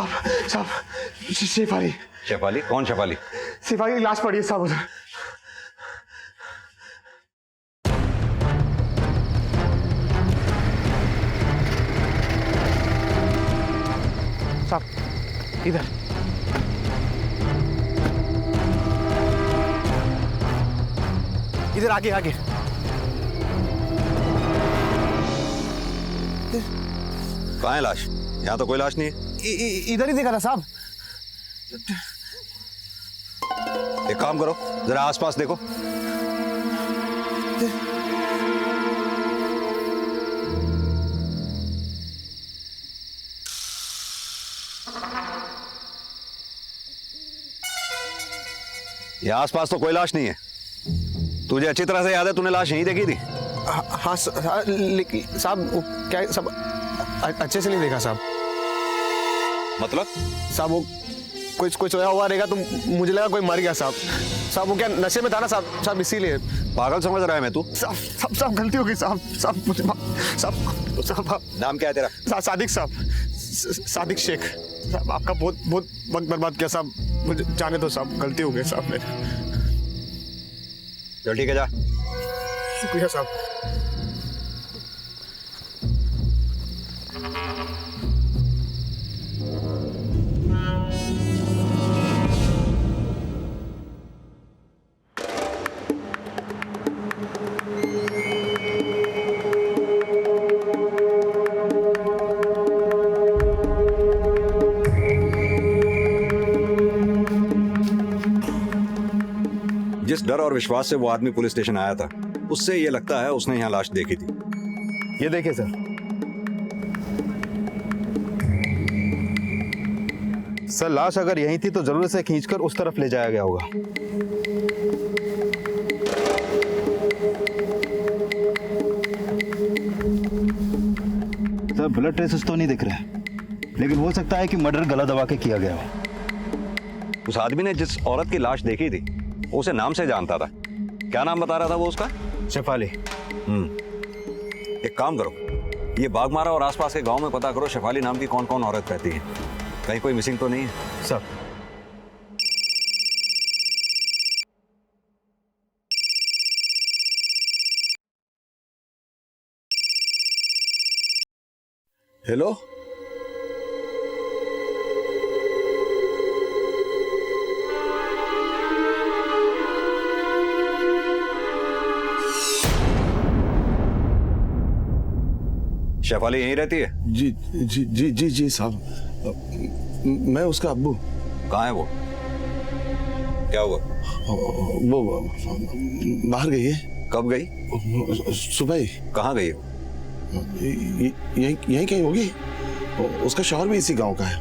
साहब शेफाली। शेफाली? कौन शेफाली? शेफाली की लाश पड़ी है साहब उधर। साहब इधर। इधर आगे आगे। कहाँ है लाश? यहाँ तो कोई लाश नहीं है। इधर ही देखा था साहब। एक काम करो, जरा आसपास देखो। यहाँ आसपास तो कोई लाश नहीं है। तुझे अच्छी तरह से याद है तूने लाश यहीं देखी थी? हाँ लेकिन साहब क्या सब अच्छे से नहीं देखा साहब। मतलब? साहब वो कुछ सोया हुआ रहेगा तो मुझे लगा कोई मर गया साहब वो क्या नशे में था ना साहब इसीलिए। पागल समझ रहा है मैं तू? साहब गलती हो गई साहब मुझे साहब। नाम क्या है तेरा? सादिक साहब, सादिक शेख। साहब आपका बहुत वक्त बर्बाद किया साहब, मुझे जाने दो साहब, गलती हो गई साहब मेरे। चल ठीक है, जा। शुक्रिया साहब। जिस डर और विश्वास से वो आदमी पुलिस स्टेशन आया था, उससे ये लगता है उसने यहाँ लाश देखी थी। ये देखिए सर। सर लाश अगर यहीं थी तो जरूर से खींचकर उस तरफ ले जाया गया होगा। सर ब्लड ट्रेसेस तो नहीं दिख रहे, लेकिन हो सकता है कि मर्डर गला दबा के किया गया हो। उस आदमी ने जिस औरत की लाश देखी थी वो उसे नाम से जानता था। क्या नाम बता रहा था वो उसका? शेफाली। एक काम करो, ये बागमारा और आसपास के गांव में पता करो शेफाली नाम की कौन कौन औरत रहती है। कहीं कोई मिसिंग तो नहीं है? सर हेलो, शेफाली यहीं रहती है? जी जी जी जी जी साहब, मैं उसका अब्बू। कहाँ है वो? क्या हुआ? वो बाहर गई है। कब गई? सुबह ही। कहाँ गई? यहीं कहीं होगी। उसका शौहर भी इसी गांव का है,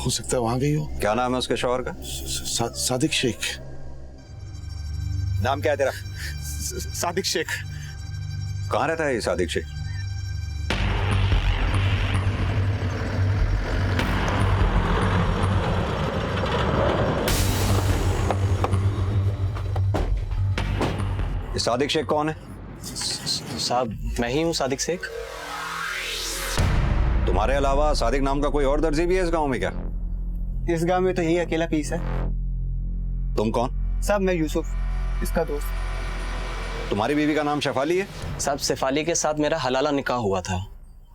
हो सकता है वहां गई हो। क्या नाम है उसके शौहर का? सादिक शेख। नाम क्या है तेरा? सादिक शेख। कहाँ रहता है ये सादिक शेख? ये सादिक शेख कौन है? साहब मैं ही हूँ सादिक शेख। तुम्हारे अलावा सादिक नाम का कोई और दर्जी भी है इस गांव में क्या? इस गांव में तो यही अकेला पीस है। तुम कौन? साहब मैं यूसुफ, इसका दोस्त। तुम्हारी बीवी का नाम शेफाली है? साहब शेफाली के साथ मेरा हलाला निकाह हुआ था।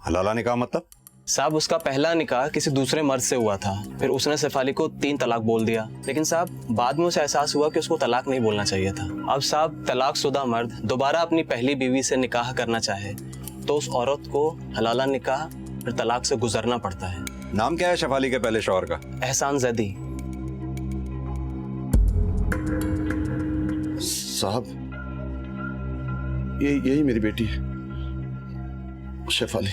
हलाला निकाह मतलब? साहब उसका पहला निकाह किसी दूसरे मर्द से हुआ था, फिर उसने शेफाली को 3 तलाक बोल दिया, लेकिन साहब बाद में उसे एहसास हुआ कि उसको तलाक नहीं बोलना चाहिए था। अब साहब तलाकशुदा मर्द दोबारा अपनी पहली बीवी से निकाह करना चाहे तो उस औरत को हलाला निकाह फिर तलाक से गुजरना पड़ता है। नाम क्या है शेफाली के पहले शौहर का? एहसान जैदी। साहब यही मेरी बेटी है शेफाली।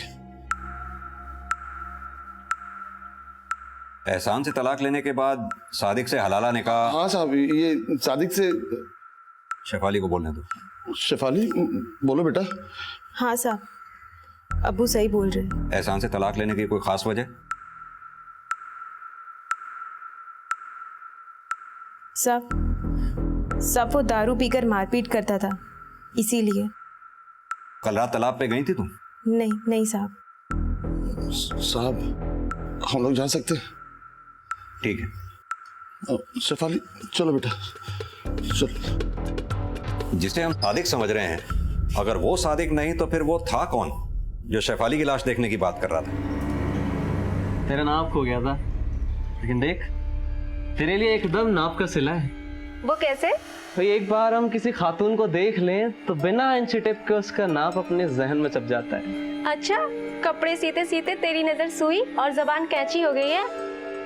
एहसान से तलाक लेने के बाद सादिक से हलाला निकाह। हाँ साहब, ये सादिक से। शेफाली को बोलने दो। शेफाली बोलो बेटा। हाँ साहब, अब्बू सही बोल रहे हैं। एहसान से तलाक लेने की कोई खास वजह? सब वो दारू पीकर मारपीट करता था, इसीलिए। कल रात तालाब पे गई थी तुम? नहीं साहब। साहब हम लोग जा सकते हैं? ठीक है। शेफाली चलो बेटा चलो। जिसे हम सादिक समझ रहे हैं, अगर वो सादिक नहीं तो फिर वो था कौन जो शेफाली की लाश देखने की बात कर रहा था? तेरा नाप खो गया था, लेकिन देख तेरे लिए एकदम नाप का सिला है। वो कैसे? तो एक बार हम किसी खातून को देख लें तो बिना इंची टिप के उसका नाप अपने जहन में छप जाता है। अच्छा, कपड़े सीते सीते तेरी नजर सुई और जबान कैंची हो गई है।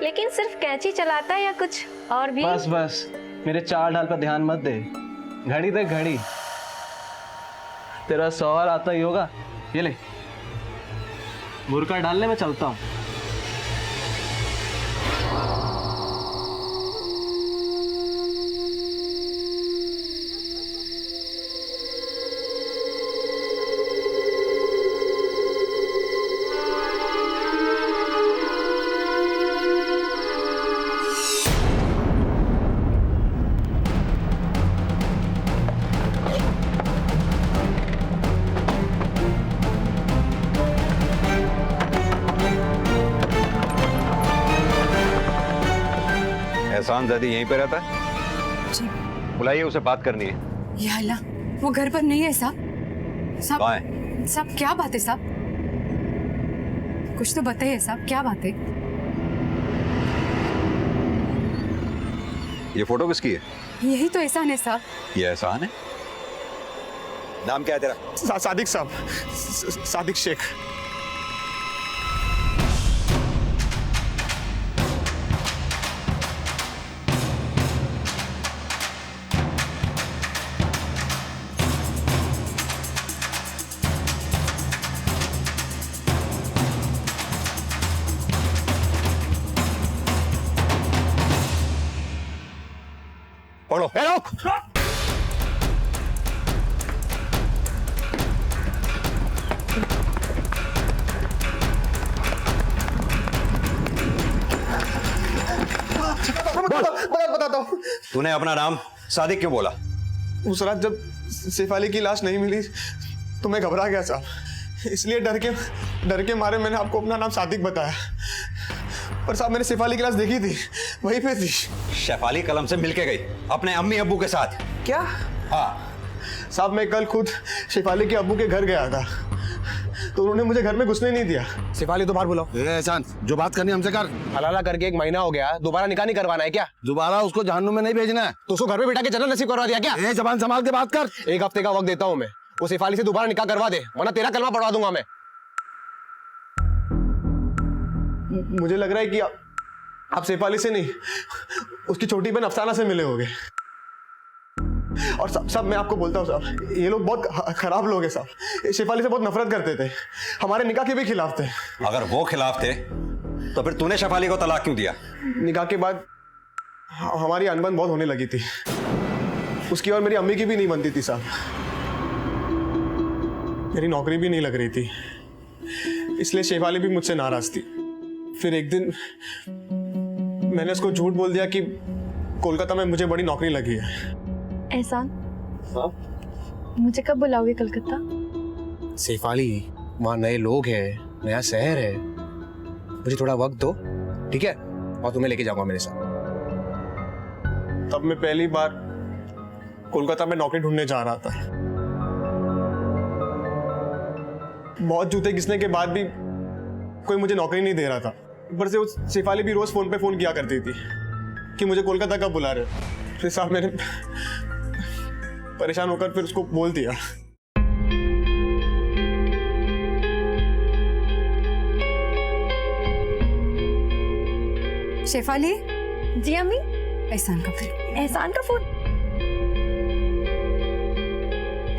लेकिन सिर्फ कैंची चलाता है या कुछ और भी? बस बस मेरे चाल ढाल पर ध्यान मत दे। घड़ी देख घड़ी, तेरा सवाल आता ही होगा। ये ले, बुरका डालने में चलता हूँ। एहसान ज़ैदी यहीं पे रहता है? जी। बुलाइए, उसे बात करनी है। या अल्लाह, वो घर पर नहीं है साहब। कहाँ है? साहब क्या बात है साहब? कुछ तो बताइए साहब, क्या बात है? ये फोटो किसकी है? यही तो एहसान है साहब। ये एहसान है? नाम क्या है तेरा? सादिक साहब, सादिक शेख। पढ़ो। हेलो, बताता हूँ। तूने अपना नाम सादिक क्यों बोला? उस रात जब शेफाली की लाश नहीं मिली तो मैं घबरा गया साहब, इसलिए डर के मारे मैंने आपको अपना नाम सादिक बताया। पर साहब मैंने शेफाली की लाश देखी थी, वहीं पे थी। शेफाली कलम से मिलके गई अपने अम्मी अब्बू के साथ? क्या? हाँ साहब मैं कल खुद शेफाली के अब्बू के घर गया था, तो उन्होंने मुझे घर में घुसने नहीं दिया। शेफाली तो बाहर बुलाओ। एहसान, जो बात करनी हमसे कर। हलाला करके 1 महीना हो गया, दोबारा निकाह नहीं करवाना है क्या? दोबारा उसको जहन्नुम में नहीं भेजना है। तो उसको घर में बिठा के जन्नत नसीब करवा दिया क्या? ए, जबान संभाल के बात कर। 1 हफ्ते का वक्त देता हूँ मैं, वो शेफाली से दोबारा निकाह करवा दे, वरना तेरा कलमा पढ़वा दूंगा मैं। मुझे लग रहा है कि आप शेफाली से नहीं, उसकी छोटी बहन अफसाना से मिले होंगे। और सब मैं आपको बोलता हूँ साहब, ये लोग बहुत खराब लोग हैं साहब। शेफाली से बहुत नफरत करते थे, हमारे निकाह के भी खिलाफ थे। अगर वो खिलाफ थे तो फिर तूने शेफाली को तलाक क्यों दिया? निकाह के बाद हमारी अनबन बहुत होने लगी थी, उसकी और मेरी अम्मी की भी नहीं बनती थी साहब। मेरी नौकरी भी नहीं लग रही थी, इसलिए शेफाली भी मुझसे नाराज थी। फिर एक दिन मैंने उसको झूठ बोल दिया कि कोलकाता में मुझे बड़ी नौकरी लगी है। एहसान, मुझे कब बुलाओगे कलकत्ता? शेफाली, वहाँ नए लोग हैं, नया शहर है, मुझे थोड़ा वक्त दो, ठीक है? और तुम्हें लेके जाऊंगा मेरे साथ। तब मैं पहली बार कोलकाता में नौकरी ढूंढने जा रहा था। बहुत जूते घिसने के बाद भी कोई मुझे नौकरी नहीं दे रहा था। ऊपर से उस शेफाली भी रोज फोन पे फोन किया करती थी कि मुझे कोलकाता कब बुला रहे हो। फिर साहब मैंने परेशान होकर फिर उसको बोल दिया। शेफाली। जी अम्मी। एहसान का फोन। एहसान का फोन।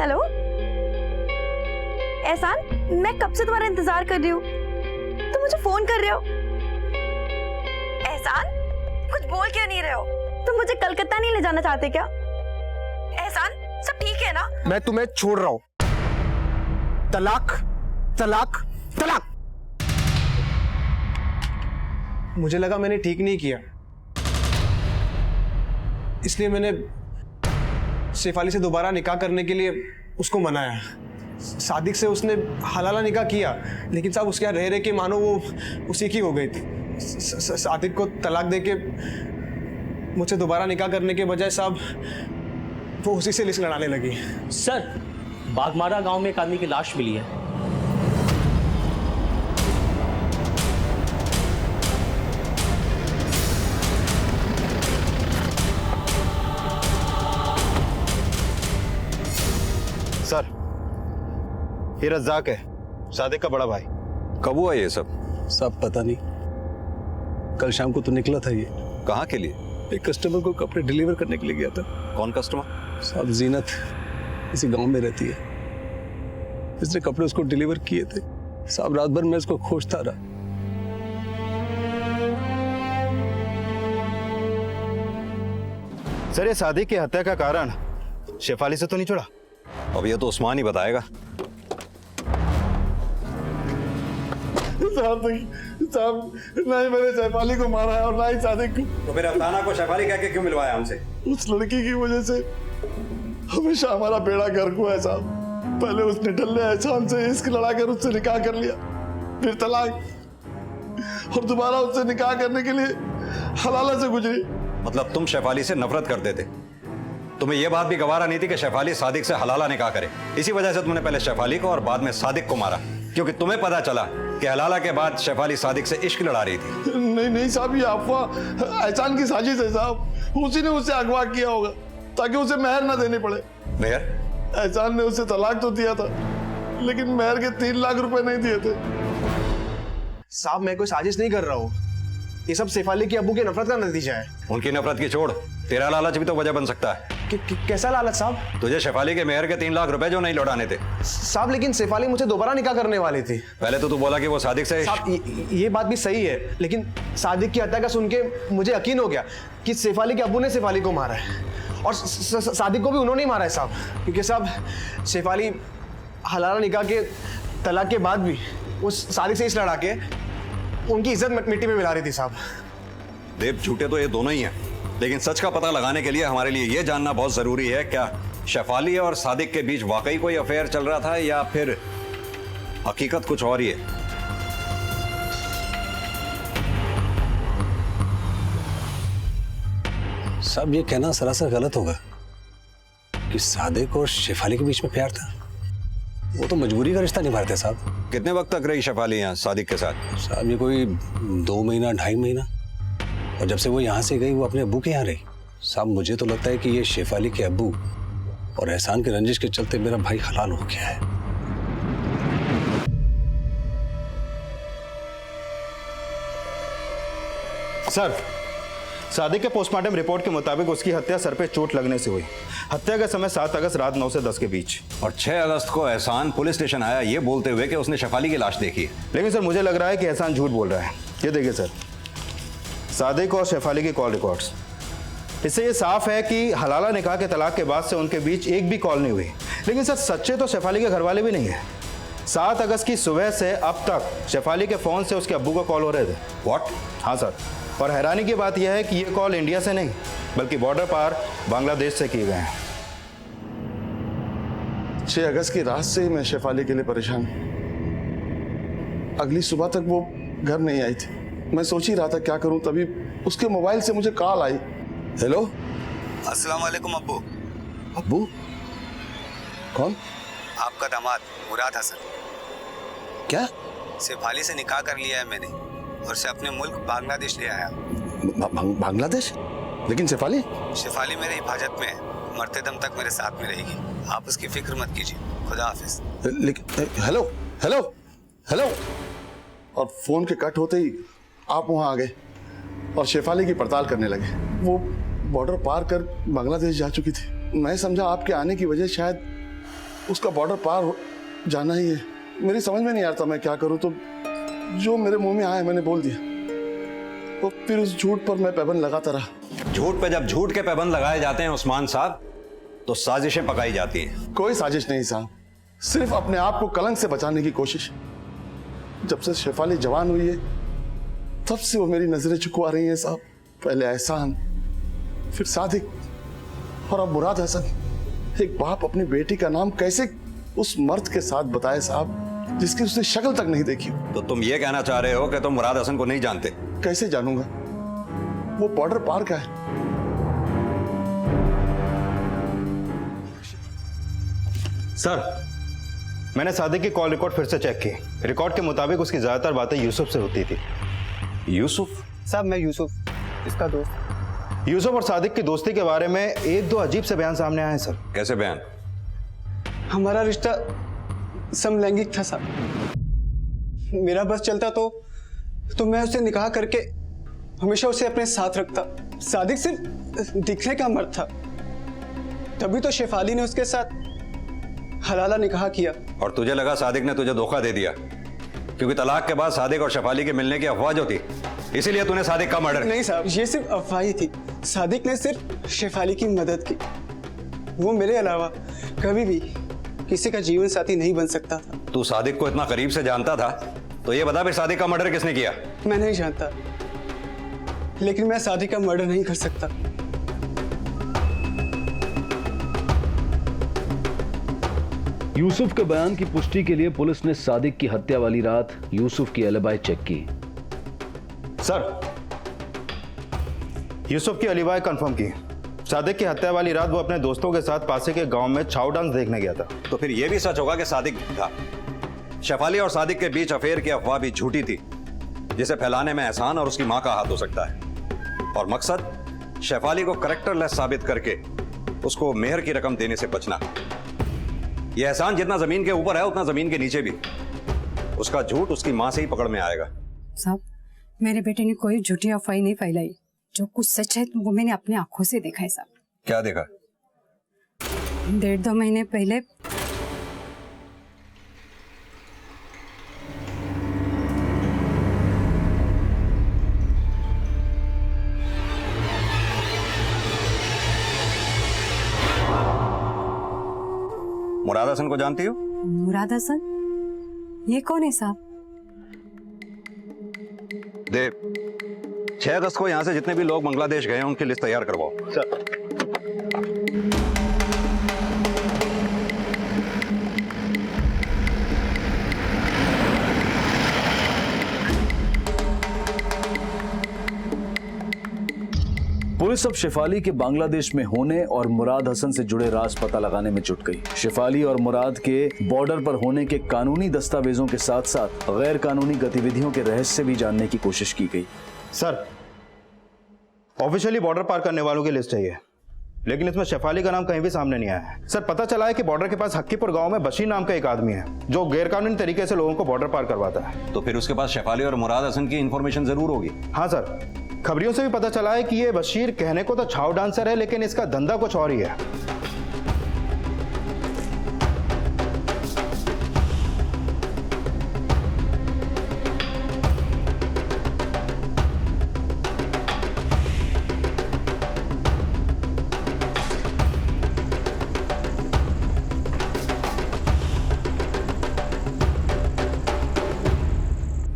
हेलो एहसान, मैं कब से तुम्हारा इंतजार कर रही हूँ, तुम मुझे फोन कर रहे हो? एहसान, कुछ बोल क्यों नहीं रहे हो? तुम मुझे कलकत्ता नहीं ले जाना चाहते क्या? एहसान, सब ठीक है ना? मैं तुम्हें छोड़ रहा हूँ। तलाक, तलाक, तलाक। मुझे लगा मैंने ठीक नहीं किया, इसलिए मैंने शेफाली से दोबारा निकाह करने के लिए उसको मनाया। सादिक से उसने हलाला निकाह किया, लेकिन साहब उसके यहाँ रह रहे के मानो वो उसी की हो गई थी। सादिक को तलाक दे के मुझसे दोबारा निकाह करने के बजाय साहब वो उसी से लिस्ट लड़ाने लगी। सर, बागमारा गांव में एक आदमी की लाश मिली है। सर, ये रज्जाक है, सादिक का बड़ा भाई। कब हुआ ये सब? सब पता नहीं, कल शाम को तो निकला था ये। कहाँ के लिए? एक कस्टमर को कपड़े डिलीवर करने के लिए गया था। कौन कस्टमर? साहब जीनत इसी गांव में रहती है, इसने कपड़े उसको डिलीवर किए थे। साहब रात भर मैं उसको खोजता रहा। सर, ये सादिक की हत्या का कारण शेफाली से तो नहीं जुड़ा? अब ये तो उस्मान ही बताएगा। साहब ना ही मैंने शेफाली को मारा है और ना ही सादिक को। तो फिर अफसाना को शेफाली कह के क्यों मिलवाया हमसे? उस लड़की की वजह से हमेशा हमारा बेड़ा गर्क हुआ है साहब। पहले उसने डल्ले एहसान से इश्क लड़ाकर उससे निकाह कर लिया, फिर तलाक, और दोबारा उससे निकाह करने के लिए हलाला से गुजरी। मतलब तुम शेफाली से नफरत करते थे? तुम्हें यह बात भी गवारा नहीं थी कि शेफाली सादिक से हलाला निकाह करे? इसी वजह से तुमने पहले शेफाली को और बाद में सादिक को मारा, क्योंकि तुम्हें पता चला कि हलाला के बाद शेफाली सादिक से इश्क लड़ा रही थी। नहीं नहीं साहब, ये अफवाह एहसान की साजिश है साहब। उसी ने उसे अगवा किया होगा ताकि उसे मेहर ना देनी पड़े। मेहर? एहसान ने उसे तलाक तो दिया था, लेकिन मेहर के 3 लाख रुपए नहीं दिए थे। साहब मैं कोई साजिश नहीं कर रहा हूँ, ये सब शेफाली के अब्बू की नफरत का नतीजा है। उनकी नफरत की छोड़, तेरा लालच भी तो वजह बन सकता है। कैसा लालच साहब? तुझे शेफाली के मेहर के 3 लाख रुपए जो नहीं लौटाने थे। साहब लेकिन शेफाली मुझे दोबारा निकाह करने वाली थी। पहले तो तू बोला कि वो सादिक से। साहब ये बात भी सही है, लेकिन सादिक की हत्या का सुन के मुझे यकीन हो गया कि शेफाली के अब्बू ने शेफाली को मारा है, और सादिक को भी उन्होंने ही मारा है साहब, क्योंकि साहब शेफाली हलाला निकाह के तलाक के बाद भी उस सादिक से इस लड़ा के उनकी इज्जत मिट्टी में मिला रही थी साहब। देव, झूठे तो ये दोनों ही हैं, लेकिन सच का पता लगाने के लिए हमारे लिए ये जानना बहुत जरूरी है, क्या शेफाली और सादिक के बीच वाकई कोई अफेयर चल रहा था या फिर हकीकत कुछ और ही है? साहब ये कहना सरासर गलत होगा कि सादिक और शेफाली के बीच में प्यार था। वो तो मजबूरी का रिश्ता निभा रहे थे साहब। कितने वक्त तक रही शेफाली यहाँ सादिक के साथ? साहब ये कोई 2 महीना 2.5 महीना, और जब से वो यहाँ से गई वो अपने अब्बू के यहाँ रही। साहब मुझे तो लगता है कि ये शेफाली के अब्बू और एहसान के रंजिश के चलते मेरा भाई हलाल हो गया है। सर, सादिक के पोस्टमार्टम रिपोर्ट के मुताबिक उसकी हत्या सर पे चोट लगने से हुई। हत्या का समय 7 अगस्त रात 9 से 10 के बीच, और 6 अगस्त को एहसान पुलिस स्टेशन आया ये बोलते हुए कि उसने शेफाली की लाश देखी है। लेकिन सर मुझे लग रहा है कि एहसान झूठ बोल रहा है। ये देखिए सर, सादिक और शेफाली की कॉल रिकॉर्ड्स, इससे ये साफ है कि हलाला निकाह के तलाक के बाद से उनके बीच एक भी कॉल नहीं हुई। लेकिन सर सच्चे तो शेफाली के घर वाले भी नहीं है। 7 अगस्त की सुबह से अब तक शेफाली के फोन से उसके अब्बू का कॉल हो रहे थे। व्हाट? हाँ सर, और हैरानी की बात यह है कि ये कॉल इंडिया से नहीं बल्कि बॉर्डर पार बांग्लादेश से किए गए हैं। 6 अगस्त की रात से ही मैं शेफाली के लिए परेशान। अगली सुबह तक वो घर नहीं आई थी। मैं सोच ही रहा था क्या करूं, तभी उसके मोबाइल से मुझे कॉल आई। हेलो, अस्सलाम वालेकुम अब्बू। अब्बू? कौन? आपका दामाद मुराद हसन। क्या? शेफाली से निकाह कर लिया है मैंने और उसे अपने मुल्क बांग्लादेश ले आया। बांग्लादेश? लेकिन शेफाली? शेफाली मेरे हिफाजत में है, मरते दम तक मेरे साथ में रहेगी। आप उसकी फिक्र मत कीजिए। खुदा हाफिज। लेकिन हेलो हेलो हेलो, और फोन के कट होते ही आप वहां आ गए और शेफाली की पड़ताल करने लगे। वो बॉर्डर पार कर बांग्लादेश जा चुकी थी। मैं समझा आपके आने की वजह शायद उसका बॉर्डर पार जाना ही है। मेरी समझ में नहीं आ रहा था मैं क्या करूं, तो जो मेरे मुंह में आया मैंने बोल दिया। तो फिर उस झूठ पर मैं पैबंद लगाता रहा। झूठ पे जब झूठ के पैबंद लगाए जाते हैं उस्मान साहब, तो साजिशें पकाई जाती हैं। कोई साजिश नहीं साहब, सिर्फ अपने आप को कलंक से बचाने की कोशिश। जब से शेफाली जवान हुई है तब से वो मेरी नजरें झुकवा रही हैं साहब। पहले एहसान, फिर सादिक, और अब मुराद हसन। एक बाप अपनी बेटी का नाम कैसे उस मर्द के साथ बताए साहब जिसकी उसने शक्ल तक नहीं देखी। तो तुम ये कहना चाह रहे हो कि तुम मुराद हसन को नहीं जानते? कैसे जानूंगा? वो बॉर्डर पार का है। सर, मैंने सादिक की कॉल रिकॉर्ड फिर से चेक की। रिकॉर्ड के मुताबिक उसकी ज्यादातर बातें यूसुफ से होती थी। यूसुफ? साहब, मैं यूसुफ, इसका दोस्त। यूसुफ और सादिक की दोस्ती के बारे में एक दो अजीब से बयान सामने आए हैं सर। कैसे बयान? हमारा रिश्ता समलैंगिक था साहब। मेरा बस चलता तो मैं उससे निकाह करके हमेशा उसे अपने साथ रखता। सादिक सिर्फ दिखने का मर्द था, तभी तो शेफाली ने उसके साथ हलाला निकाह किया। और तुझे लगा सादिक ने तुझे धोखा दे दिया क्योंकि तलाक के बाद सादिक और शेफाली के मिलने की अफवाह जो थी, इसीलिए तूने सादिक का मर्डर? नहीं साहब, ये सिर्फ अफवाह ही थी। सादिक ने सिर्फ शेफाली की मदद की। वो मेरे अलावा कभी भी किसी का जीवन साथी नहीं बन सकता था। तू सादिक को इतना करीब से जानता था तो ये बता फिर सादिक का मर्डर किसने किया? मैं नहीं जानता, लेकिन मैं सादिक का मर्डर नहीं कर सकता। यूसुफ के बयान की पुष्टि के लिए पुलिस ने सादिक की हत्या वाली रात यूसुफ की एलिबाई चेक की। सर, यूसुफ की एलिबाई कंफर्म की। सादिक की हत्या वाली रात वो अपने दोस्तों के साथ पासे के गांव में छाव डांस देखने गया था। तो फिर यह भी सच होगा कि सादिक था। शेफाली और सादिक के बीच अफेयर की अफवाह भी झूठी थी, जिसे फैलाने में एहसान और उसकी मां का हाथ हो सकता है। और मकसद शेफाली को कैरेक्टरलेस साबित करके उसको मेहर की रकम देने से बचना। यह एहसान जितना जमीन के ऊपर है उतना जमीन के नीचे भी। उसका झूठ उसकी मां से ही पकड़ में आएगा। साहब, मेरे बेटे ने कोई झूठी अफवाह नहीं फैलाई। जो कुछ सच है वो मैंने अपने आंखों से देखा है साहब। क्या देखा? 1.5-2 महीने पहले मुराद हसन को जानती हो? मुराद हसन? ये कौन है साहब? देव, 6 अगस्त को यहां से जितने भी लोग बांग्लादेश गए हैं उनकी लिस्ट तैयार करवाओ। सर। पुलिस अब शेफाली के बांग्लादेश में होने और मुराद हसन से जुड़े राज पता लगाने में जुट गई। शेफाली और मुराद के बॉर्डर पर होने के कानूनी दस्तावेजों के साथ साथ गैर कानूनी गतिविधियों के रहस्य भी जानने की कोशिश की गई। सर, ऑफिशियली बॉर्डर पार करने वालों की लिस्ट चाहिए, लेकिन इसमें शेफाली का नाम कहीं भी सामने नहीं आया है। सर, पता चला है कि बॉर्डर के पास हक्कीपुर गांव में बशीर नाम का एक आदमी है जो गैरकानूनी तरीके से लोगों को बॉर्डर पार करवाता है। तो फिर उसके पास शेफाली और मुराद हसन की इंफॉर्मेशन जरूर होगी। हाँ सर, खबरियों से भी पता चला है कि ये बशीर कहने को तो छाव डांसर है, लेकिन इसका धंधा कुछ और ही है।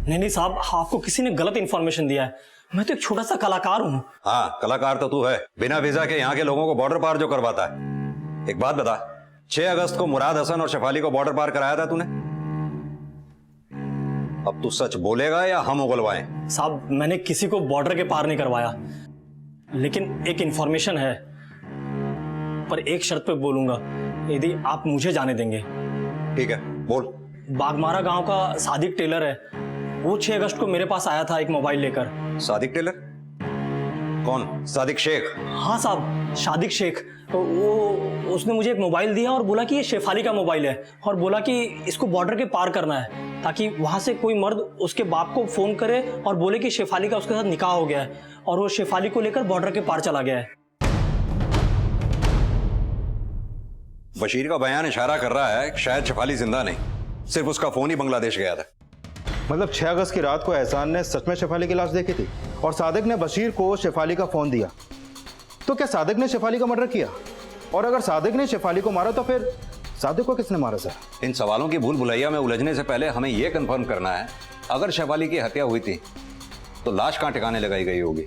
नहीं साहब, आपको किसी ने गलत इंफॉर्मेशन दिया है। मैं तो एक छोटा सा कलाकार हूँ। हाँ, कलाकार तो तू है, बिना वीजा के यहाँ के लोगों को बॉर्डर पार जो करवाता है। एक बात बता, 6 अगस्त को मुराद हसन और शेफाली को बॉर्डर पार कराया था तूने? अब तू सच बोलेगा या हम उगलवाएं? साहब, मैंने किसी को बॉर्डर के पार नहीं करवाया, लेकिन एक इंफॉर्मेशन है, पर एक शर्त पे बोलूंगा, यदि आप मुझे जाने देंगे। ठीक है, बोल। बागमारा गांव का सादिक टेलर है, वो 6 अगस्त को मेरे पास आया था एक मोबाइल लेकर। सादिक टेलर? कौन? सादिक शेख? हाँ साहब, सादिक शेख। वो उसने मुझे एक मोबाइल दिया और बोला कि ये शेफाली का मोबाइल है, और बोला कि इसको बॉर्डर के पार करना है ताकि वहां से कोई मर्द उसके बाप को फोन करे और बोले कि शेफाली का उसके साथ निकाह हो गया है और वो शेफाली को लेकर बॉर्डर के पार चला गया है। बशीर का बयान इशारा कर रहा है कि शायद शेफाली जिंदा नहीं, सिर्फ उसका फोन ही बांग्लादेश गया था। मतलब 6 अगस्त की रात को एहसान ने सच में शेफाली की लाश देखी थी और सादिक ने बशीर को शेफाली का फोन दिया। तो क्या सादिक ने शेफाली का मर्डर किया? और अगर सादिक ने शेफाली को मारा तो फिर सादिक को किसने मारा सर? इन सवालों की भूल भुलैया में उलझने से पहले हमें यह कंफर्म करना है, अगर शेफाली की हत्या हुई थी तो लाश कहां ठिकाने लगाई गई होगी?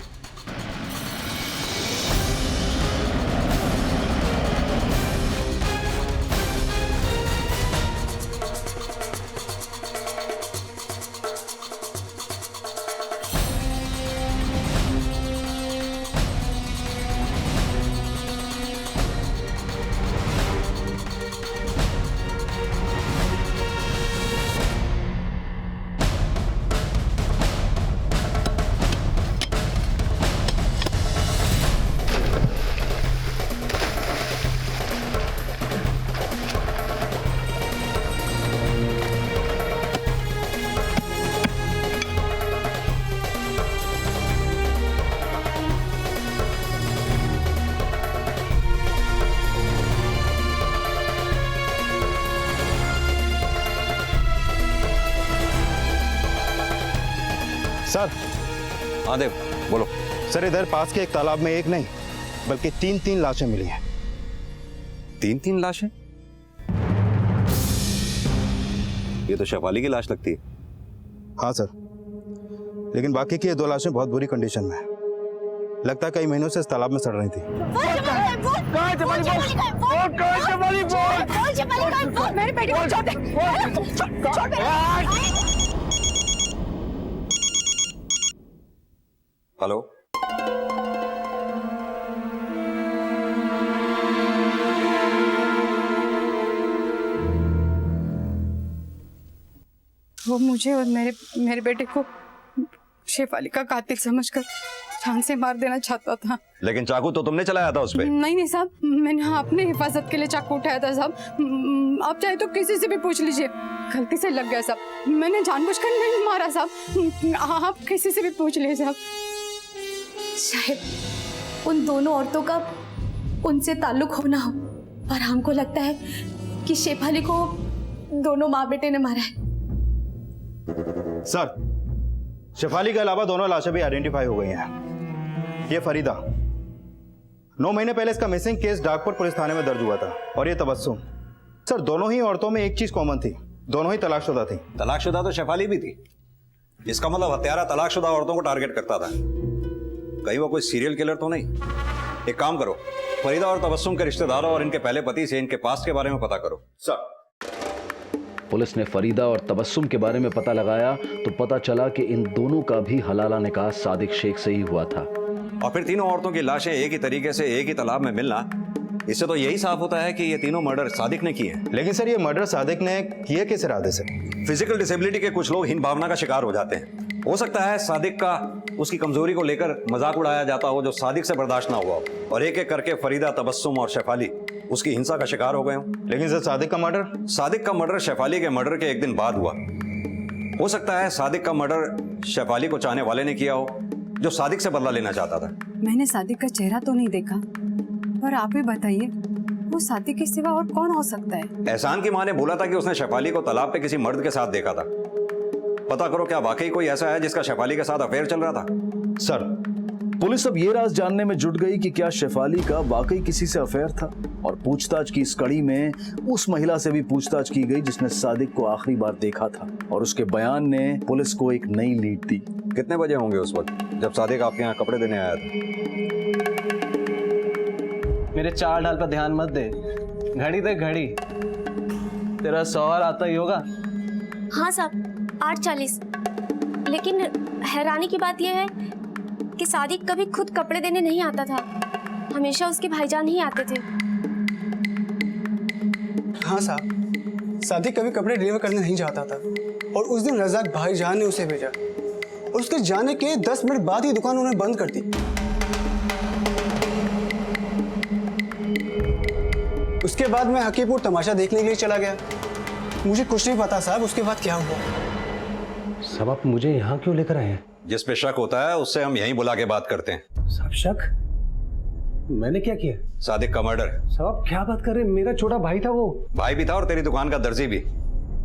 सर। हाँ देव, बोलो। सर, इधर पास के एक तालाब में एक नहीं बल्कि 3 लाशें मिली हैं। 3 लाशें? ये तो शेफाली की लाश लगती है। हाँ सर, लेकिन बाकी की ये 2 लाशें बहुत बुरी कंडीशन में हैं। लगता है कई महीनों से इस तालाब में सड़ रही थी। मेरे बेटे को छोड़ दे। हेलो, वो मुझे और मेरे बेटे को शेफाली का कातिल समझकर जान से मार देना चाहता था। लेकिन चाकू तो तुमने चलाया था उस पे। नहीं साहब, मैंने अपने हिफाजत के लिए चाकू उठाया था साहब। आप चाहे तो किसी से भी पूछ लीजिए, गलती से लग गया साहब। मैंने जानबूझकर नहीं मारा साहब, आप किसी से भी पूछ लीजिए साहब। शायद उन दोनों औरतों का उनसे ताल्लुक होना हो, और हमको लगता है कि शेफाली को दोनों माँ बेटे ने मारा है। सर, शेफाली के अलावा दोनों लाशें भी आइडेंटिफाई हो गई हैं। ये फरीदा, 9 महीने पहले इसका मिसिंग केस डाकपुर पुलिस थाने में दर्ज हुआ था, और ये तबस्सुम। सर, दोनों ही औरतों में एक चीज कॉमन थी, दोनों ही तलाकशुदा थी। तलाकशुदा तो शेफाली भी थी। इसका मतलब हत्यारा तलाकशुदा औरतों को टारगेट करता था। कहीं वो कोई सीरियल किलर तो नहीं? एक काम करो, फरीदा और तबस्सुम के रिश्तेदारों और इनके पहले पति से इनके पास्ट के बारे में पता करो। सर। पुलिस ने फरीदा और तबस्सुम के बारे में पता लगाया तो पता चला कि इन दोनों का भी हलाला निकाह सादिक शेख से ही हुआ था। और फिर तीनों औरतों की लाशें एक ही तरीके से एक ही तालाब में मिलना, इससे तो यही साफ होता है कि ये तीनों मर्डर सादिक ने किए। लेकिन सर, ये मर्डर सादिक ने किए किस इरादे से? फिजिकल डिसेबिलिटी के कुछ लोग हीन भावना का शिकार हो जाते हैं। हो सकता है सादिक का उसकी कमजोरी को लेकर मजाक उड़ाया जाता हो जो सादिक से बर्दाश्त ना हुआ हो, और एक एक करके फरीदा, तबस्सुम और शेफाली उसकी हिंसा का शिकार हो गए हो। लेकिन सर, सादिक का मर्डर शेफाली के मर्डर के एक दिन बाद हुआ। हो सकता है सादिक का मर्डर शेफाली को चाहने वाले ने किया हो, जो सादिक से बदला लेना चाहता था। मैंने सादिक का चेहरा तो नहीं देखा, पर आप ही बताइए, वो सादिक के सिवा और कौन हो सकता है? एहसान की मां ने बोला था कि उसने शेफाली को तालाब पे किसी मर्द के साथ देखा था। पता करो, क्या वाकई कोई ऐसा है जिसका शेफाली के साथ अफेयर चल रहा था? सर, पुलिस अब ये राज जानने में जुट गई कि क्या शेफाली का वाकई किसी से अफेयर था, और पूछताछ की इस कड़ी में उस महिला से भी पूछताछ की गई जिसने सादिक को आखिरी बार देखा था, और उसके बयान ने पुलिस को एक नई लीड दी। कितने बजे होंगे उस वक्त जब सादिक आपके यहाँ कपड़े देने आया था? मेरे चाल ढाल पर ध्यान मत दे, घड़ी दे घड़ी। तेरा सवाल आता ही होगा। हाँ साहब, 8:40। लेकिन हैरानी की बात यह है कि सादिक कभी खुद कपड़े देने नहीं आता था, हमेशा उसके भाईजान ही आते थे। हाँ साहब, सादिक कभी कपड़े डिलीवर करने नहीं जाता था, और उस दिन रज़ाक भाईजान ने उसे भेजा, और उसके जाने के 10 मिनट बाद ही दुकान उन्होंने बंद कर दी। उसके बाद मैं हकीपुर तमाशा देखने के लिए चला गया। मुझे कुछ नहीं पता साहब उसके बाद क्या हुआ। सब आप मुझे यहाँ क्यों लेकर आए हैं? जिस पे शक होता है उससे हम यहीं बुला के बात करते हैं। सब शक? मैंने क्या किया? सादिक का मर्डर। सब आप क्या बात कर रहे हैं? मेरा छोटा भाई था वो। भाई भी था और तेरी दुकान का दर्जी भी,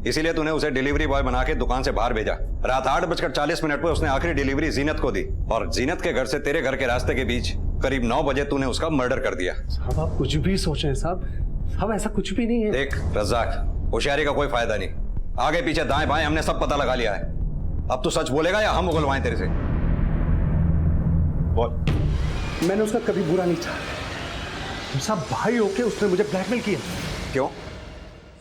इसीलिए तूने उसे डिलीवरी बॉय बना के दुकान से बाहर भेजा। रात 8:40 पर उसने आखिरी डिलीवरी जीनत को दी, और जीनत के घर से तेरे घर के रास्ते के बीच करीब 9 बजे तूने उसका मर्डर कर दिया। साहब आप कुछ भी सोच रहे हैं साहब, साहब ऐसा कुछ भी नहीं है। देख रज़ाक, होशियारी का कोई फायदा नहीं। आगे पीछे दाएं बाएं हमने सब पता लगा लिया है। अब तू सच बोलेगा या हम उगलवाएं तेरे से? बोल। मैंने उसका कभी बुरा नहीं चाहा। तुम सब भाई होके उसने मुझे ब्लैकमेल किया। क्यों?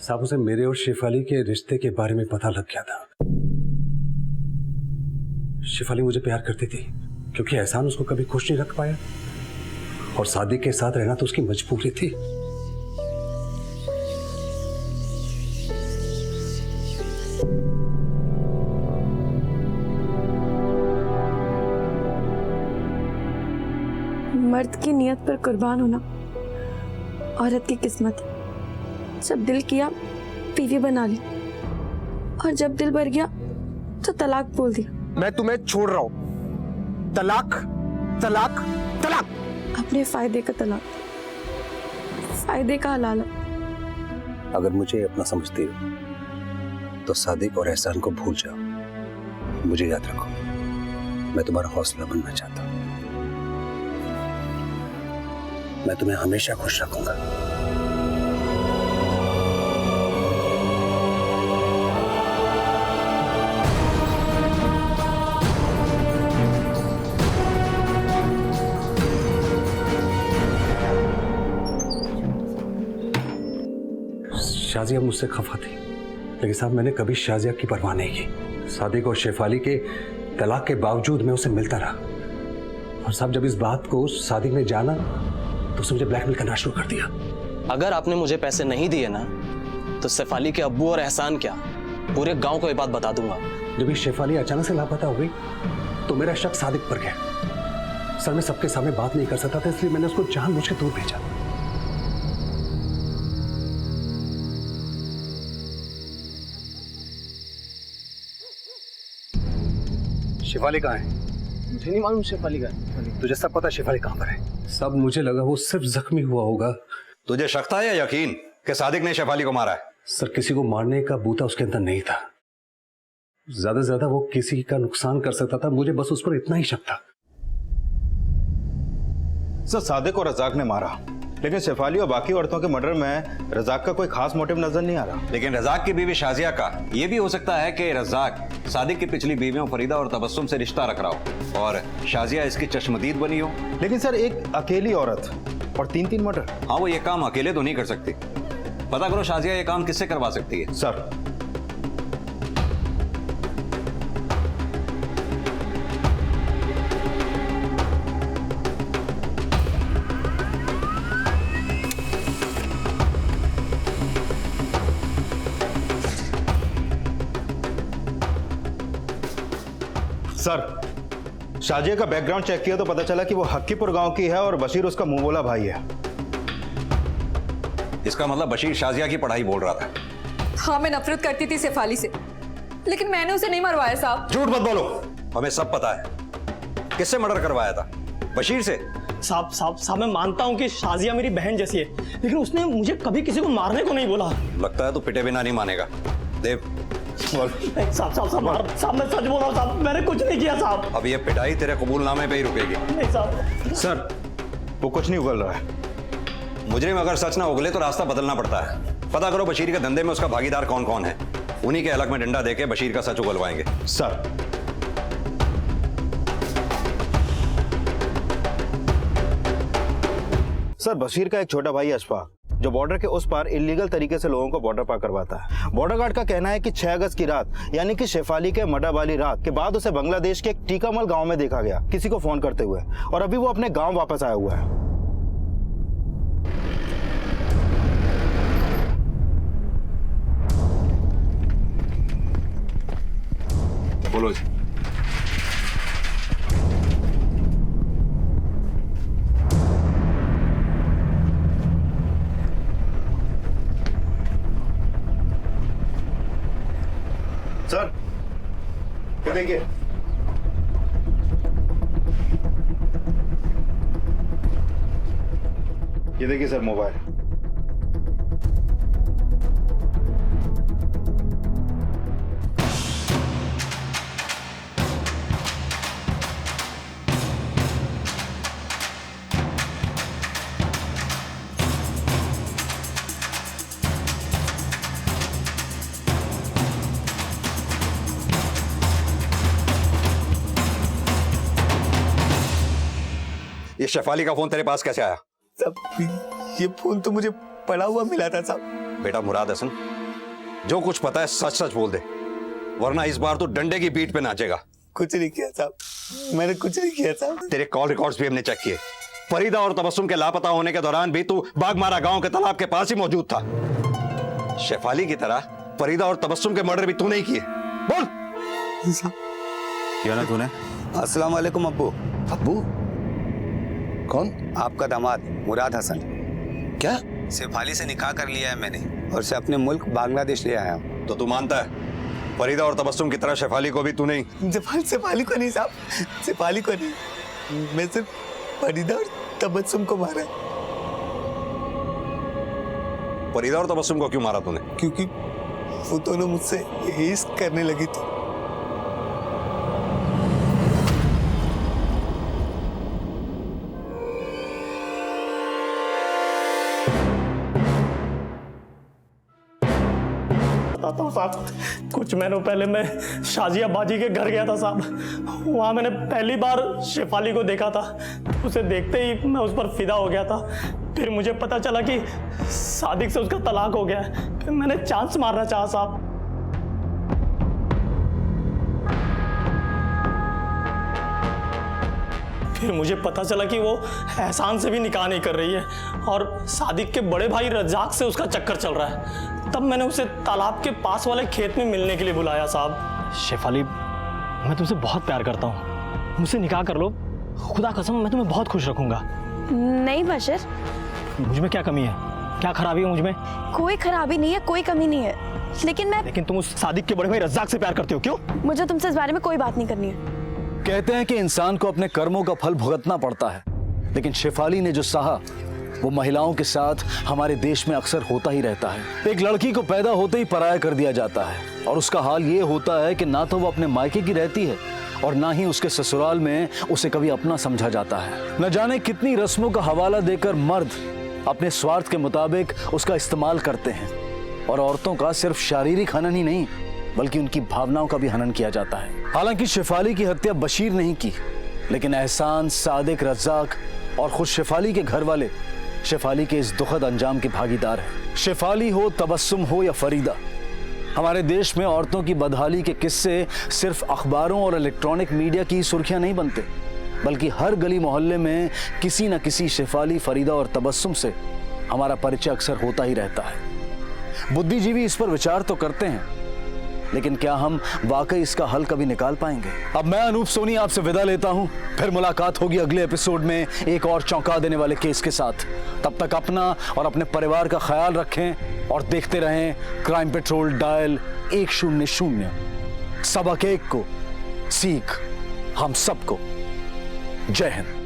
साहब उसे मेरे और शेफाली के रिश्ते के बारे में पता लग गया था। शेफाली मुझे प्यार करती थी क्योंकि एहसान उसको कभी खुश नहीं रख पाया, और सादिक के साथ रहना तो उसकी मजबूरी थी। मर्द की नियत पर कुर्बान होना औरत की किस्मत है। जब दिल किया बीवी बना ली, और जब दिल भर गया तो तलाक बोल दिया। मैं तुम्हें छोड़ रहा हूं। तलाक तलाक तलाक। अपने फायदे का तलाक, फायदे का हलाला। अगर मुझे अपना समझती हो तो सादिक और एहसान को भूल जाओ। मुझे याद रखो, मैं तुम्हारा हौसला बनना चाहता हूं। मैं तुम्हें हमेशा खुश रखूंगा। शाजिया मुझसे खफा थी, लेकिन साहब मैंने कभी शाजिया की परवाह नहीं की। सादिक और शेफाली के तलाक के बावजूद मैं उसे मिलता रहा, और साहब जब इस बात को सादिक ने जाना तो उसने मुझे ब्लैकमेल करना शुरू कर दिया। अगर आपने मुझे पैसे नहीं दिए ना, तो शेफाली के अब्बू और एहसान क्या, पूरे गांव को ये बात बता दूंगा। जब ये शेफाली अचानक से लापता हो गई तो मेरा शक सादिक पर गया। सर मैं सबके सामने बात नहीं कर सकता था, इसलिए मैंने उसको जानबूझ के दूर भेजा। शेफाली कहाँ है? मुझे नहीं मालूम शेफाली का है। तुझे सब पता शेफाली कहाँ पर है? सब मुझे लगा वो सिर्फ जख्मी हुआ होगा। तुझे शक था या यकीन कि सादिक ने शेफाली को मारा है? सर किसी को मारने का बूता उसके अंदर नहीं था। ज्यादा से ज्यादा वो किसी का नुकसान कर सकता था, मुझे बस उस पर इतना ही शक था। सर सादिक और रजाक ने मारा, लेकिन शेफाली और बाकी औरतों के मर्डर में रजाक का कोई खास मोटिव नजर नहीं आ रहा। लेकिन रजाक की बीवी शाजिया का यह भी हो सकता है कि रजाक सादिक की पिछली बीवियों फरीदा और तबस्सुम से रिश्ता रख रहा हो और शाजिया इसकी चश्मदीद बनी हो। लेकिन सर एक अकेली औरत और 3-3 मर्डर। हाँ, वो ये काम अकेले तो नहीं कर सकती। पता करो शाजिया ये काम किससे करवा सकती है। सर सर शाजिया का बैकग्राउंड चेक किया तो पता चला कि वो हक्कीपुर गांव की है और बशीर उसका मुंह बोला भाई है। इसका मतलब बशीर शाजिया की पढ़ाई बोल रहा था। हाँ, मैं नफरत करती थी शेफाली से, लेकिन मैंने उसे नहीं मरवाया साहब। झूठ मत बोलो, हमें सब पता है। किससे मर्डर करवाया था? बशीर से? साहब मैं मानता हूँ कि शाजिया मेरी बहन जैसी है, लेकिन उसने मुझे कभी किसी को मारने को नहीं बोला। लगता है तू पिटे बिना नहीं मानेगा। देव साहब मैं सच बोल रहा हूँ साहब, मैंने कुछ नहीं किया साहब। अब ये पिटाई तेरे कबूलनामे पे ही रुकेगी। नहीं साहब। सर वो कुछ नहीं उगल रहा है। मुजरिम अगर सच ना उगले तो रास्ता बदलना पड़ता है। पता करो बशीर के धंधे में उसका भागीदार कौन कौन है, उन्हीं के हलक में डंडा देके बशीर का सच उगलवाएंगे। सर बशीर का एक छोटा भाई अशफाक जो बॉर्डर के उस पार इलीगल तरीके से लोगों को बॉर्डर पार करवाता है। बॉर्डर गार्ड का कहना है कि 6 अगस्त की रात यानी कि शेफाली के मर्डर वाली रात के बाद उसे बांग्लादेश के एक टीकामल गांव में देखा गया किसी को फोन करते हुए, और अभी वो अपने गांव वापस आया हुआ है। बोलो। सर ये देखिए, ये देखिए सर मोबाइल। ये शेफाली का फोन तेरे पास कैसे आया? साहब ये फोन तो मुझे पड़ा हुआ मिला था साहब। बेटा मुराद हसन, जो कुछ पता है सच सच बोल दे, वरना इस बार तो डंडे की पीठ पे नाचेगा। कुछ नहीं किया साहब, मैंने कुछ नहीं किया साहब। तेरे कॉल रिकॉर्ड्स भी हमने चेक किए। फरीदा और तबस्सुम के लापता होने के दौरान भी तू बागमारा गांव के तालाब के पास ही मौजूद था। शेफाली की तरह फरीदा और तबस्सुम के मर्डर भी तूने ही किए। बोल किया ना तूने? अस्सलाम वालेकुम अब्बू। अब्बू कौन? आपका दामाद मुराद हसन। क्या? शेफाली से निकाह कर लिया है मैंने और उसे अपने मुल्क बांग्लादेश ले आया हूँ। तो तू मानता है फरीदा और तबस्सुम की तरह शेफाली को भी तू नहीं? शेफाली को नहीं साहब, शेफाली को नहीं, मैं सिर्फ फरीदा और तबस्सुम को मारा। फरीदा और तबस्सुम को क्यों मारा तूने? क्योंकि वो दोनों मुझसे इश्क करने लगी थी। बताता हूँ साहब। कुछ महीनों पहले मैं शाजिया बाजी के घर गया था साहब। वहाँ मैंने पहली बार शेफाली को देखा था। उसे देखते ही मैं उस पर फिदा हो गया था। फिर मुझे पता चला कि सादिक से उसका तलाक हो गया है। फिर मैंने चांस मारना चाहा साहब। फिर मुझे पता चला कि वो एहसान से भी निकाह नहीं कर रही है और सादिक के बड़े भाई रज्जाक से उसका चक्कर चल रहा है। तब मैंने उसे तालाब के पास वाले खेत में मिलने के लिए बुलाया साहब। शेफाली, मैं तुमसे बहुत प्यार करता हूँ, मुझसे निकाह कर लो। खुदा कसम मैं तुम्हें बहुत खुश रखूंगा। नहीं बशर, मुझ में क्या कमी है? क्या खराबी है मुझ में? कोई खराबी नहीं है, कोई कमी नहीं है। लेकिन तुम उस सादिक के बड़े भाई रज्जाक से प्यार करते हो, क्यों? मुझे तुमसे इस बारे में कोई बात नहीं करनी है। कहते हैं कि इंसान को अपने कर्मों का फल भुगतना पड़ता है, लेकिन शेफाली ने जो सहा वो महिलाओं के साथ हमारे देश में अक्सर होता ही रहता है। एक लड़की को पैदा होते ही पराया कर दिया जाता है और उसका हाल ये होता है कि ना तो वो अपने मायके की रहती है और ना ही उसके ससुराल में उसे कभी अपना समझा जाता है। न जाने कितनी रस्मों का हवाला देकर मर्द अपने स्वार्थ के मुताबिक उसका इस्तेमाल करते हैं और औरतों का सिर्फ शारीरिक हनन ही नहीं बल्कि उनकी भावनाओं का भी हनन किया जाता है। हालांकि शेफाली की हत्या बशीर नहीं की, लेकिन एहसान, सादिक, रज्जाक और खुद शेफाली के घर वाले शेफाली के इस दुखद अंजाम के भागीदार हैं। शेफाली हो, तबस्सुम हो या फरीदा, हमारे देश में औरतों की बदहाली के किस्से सिर्फ अखबारों और इलेक्ट्रॉनिक मीडिया की सुर्खियां नहीं बनते, बल्कि हर गली मोहल्ले में किसी न किसी शेफाली, फरीदा और तबस्सुम से हमारा परिचय अक्सर होता ही रहता है। बुद्धिजीवी इस पर विचार तो करते हैं, लेकिन क्या हम वाकई इसका हल कभी निकाल पाएंगे? अब मैं अनूप सोनी आपसे विदा लेता हूं। फिर मुलाकात होगी अगले एपिसोड में एक और चौंका देने वाले केस के साथ। तब तक अपना और अपने परिवार का ख्याल रखें और देखते रहें क्राइम पेट्रोल डायल 100। सबक एक को सीख हम सबको। जय हिंद।